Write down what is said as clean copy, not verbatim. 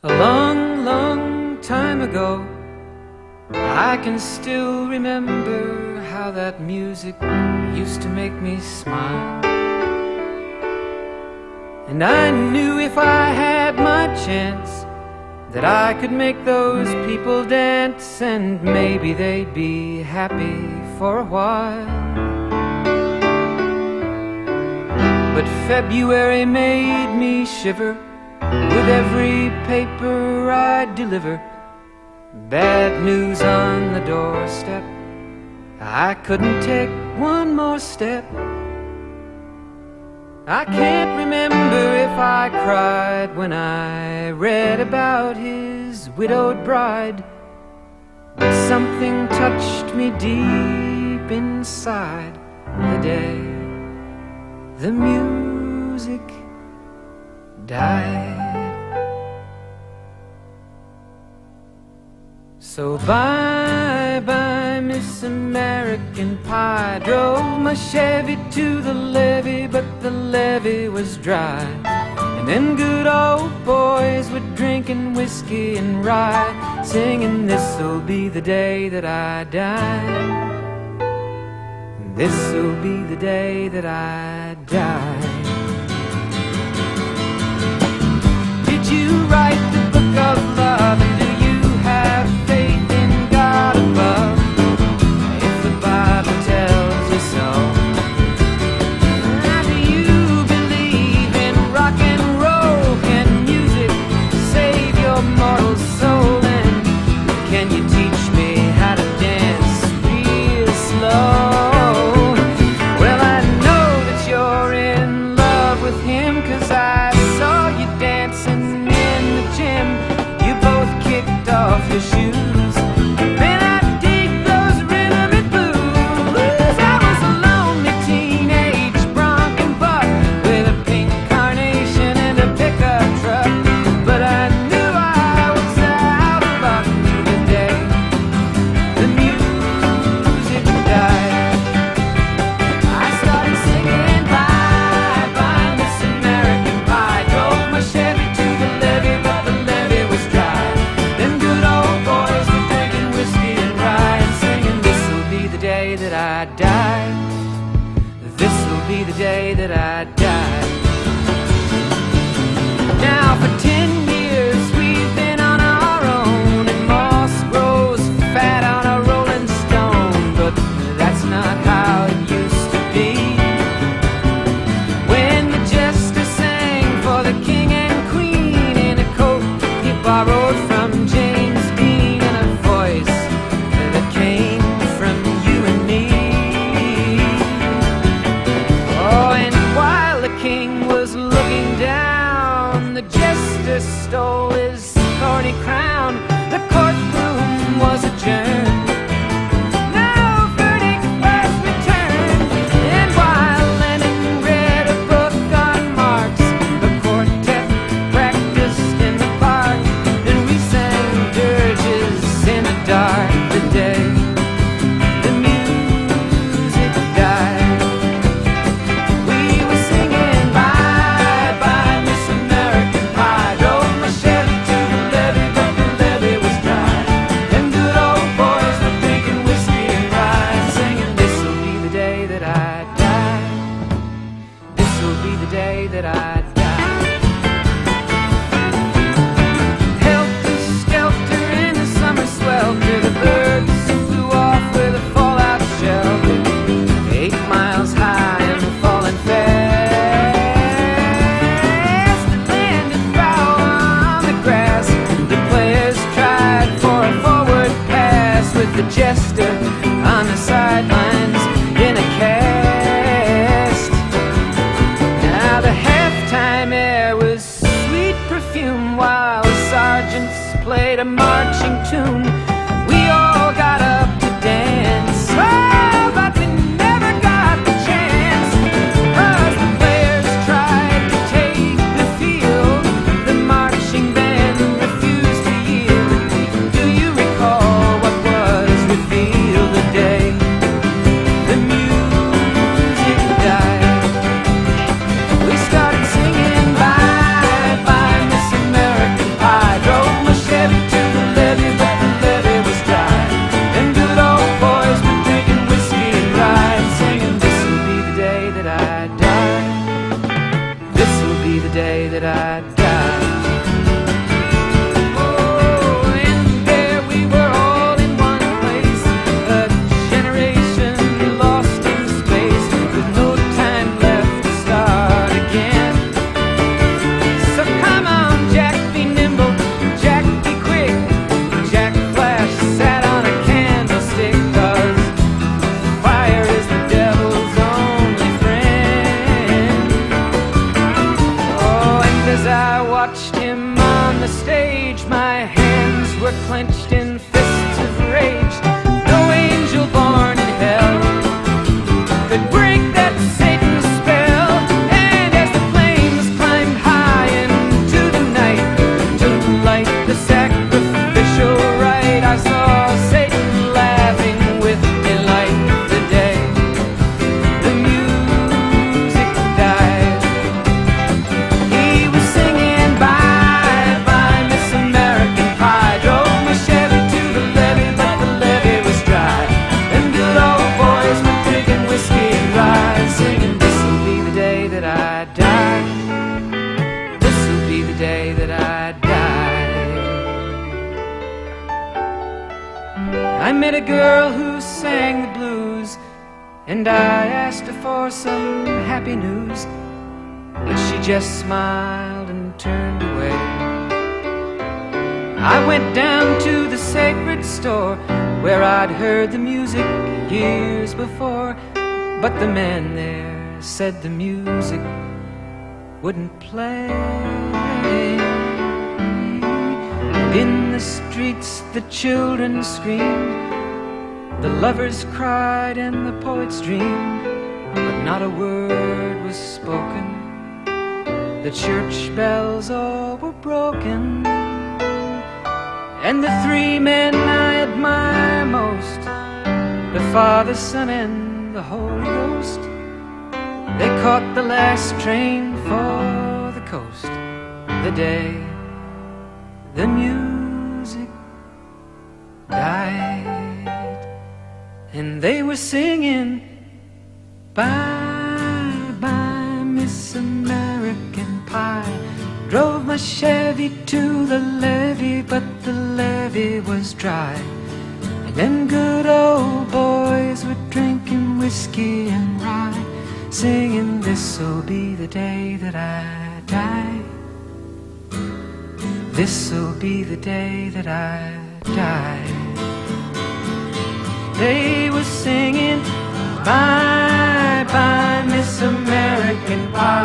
A long, long time ago, I can still remember how that music used to make me smile. And I knew if I had my chance that I could make those people dance, and maybe they'd be happy for a while. But February made me shiver with every paper I deliver. Bad news on the doorstep, I couldn't take one more step. I can't remember if I cried when I read about his widowed bride, but something touched me deep inside the day the music died. So bye-bye, Miss American Pie. Drove my Chevy to the levee, but the levee was dry. And them good old boys were drinking whiskey and rye, singing, "This'll be the day that I die. This'll be the day that I die." Did you write the book of love? And do you have faith in God above? If the Bible tells you so. Do you believe in rock and roll? Can music save your mortal soul? And can you teach me how to dance real slow? Well, I know that you're in love with him, 'cause I saw you dancing in the gym. You both kicked off your shoes. Man, I dig those rhythm and blues. I was a lonely teenage bronc and buck with a pink carnation and a pickup truck, but I knew I was out of luck the day the music died. I started singing bye-bye, Miss American Pie. Drove my Chevy to the levee, but the levee was dry. Them good old boys were drinking whiskey and rye, and singing, "This'll be the day that I die. This'll be the day that I die." Now for 10 years we've been on our own, and moss grows fat on a rolling stone, but that's not how it used to be. When the jester sang for the king and queen in a coat he borrowed from James Dean, and a voice that came from you and me. Oh, and while the king was looking down, the jester stole his thorny crown. The courtroom was adjourned. No verdict was returned. And while Lennon read a book on Marx, the quartet practiced in the park, and we sang dirges in the dark the day the music died. We were singing bye-bye, Miss American Pie. Drove my Chevy to the levee, but the levee was dry. Them good old boys were drinking whiskey and rye, singing, "This'll be the day that I die. This'll be the day that I die." Helter-skelter in the summer swelter, the birds flew off with a fallout shelter. 8 miles high and falling fast. It landed foul on the grass. The players tried for a forward pass, with the jester on the sidelines in a cast. Now the halftime air was sweet perfume, while the sergeants played a marching tune. We all got up to dance, oh, but we never got the chance, 'cause the players tried to take the field. The marching band refused to yield. Do you recall what was revealed the day the music died? We started singing bye-bye, Miss American Pie. Drove that I die. Oh, and there we were all in one place, a generation lost in space, with no time left to start again. So come on, Jack, be nimble, Jack, be quick. Jack Flash sat on a candlestick, 'cause fire is the devil's only friend. Oh, and as I watched him on the stage, my hands were clenched in fists of rage. No angel born in hell could break that Satan's spell. And as the flames climbed high into the night to light the sacrificial rite, I saw Satan laughing with delight. The day the music died, he was singing bye bye Miss American Pie. Drove my Chevy to the levee, but the levee was dry. Them good old boys were drinking whiskey and rye, singing, this'll be the day that I die. This'll be the day that I die. I met a girl who sang the blues, and I asked her for some happy news, but she just smiled and turned away. I went down to the sacred store where I'd heard the music years before, but the man there said the music wouldn't play. In the streets the children screamed, the lovers cried and the poets dreamed, but not a word was spoken. The church bells all were broken, and the three men I admire most, the Father, Son, and the Holy Ghost, they caught the last train for the coast. The day the music died, and they were singing bye bye Miss American Pie. Drove my Chevy to the levee, but the levee was dry. And them good old boys were drinking whiskey and rye, singing, this'll be the day that I die. This'll be the day that I die. They were singing bye bye Miss American Pie.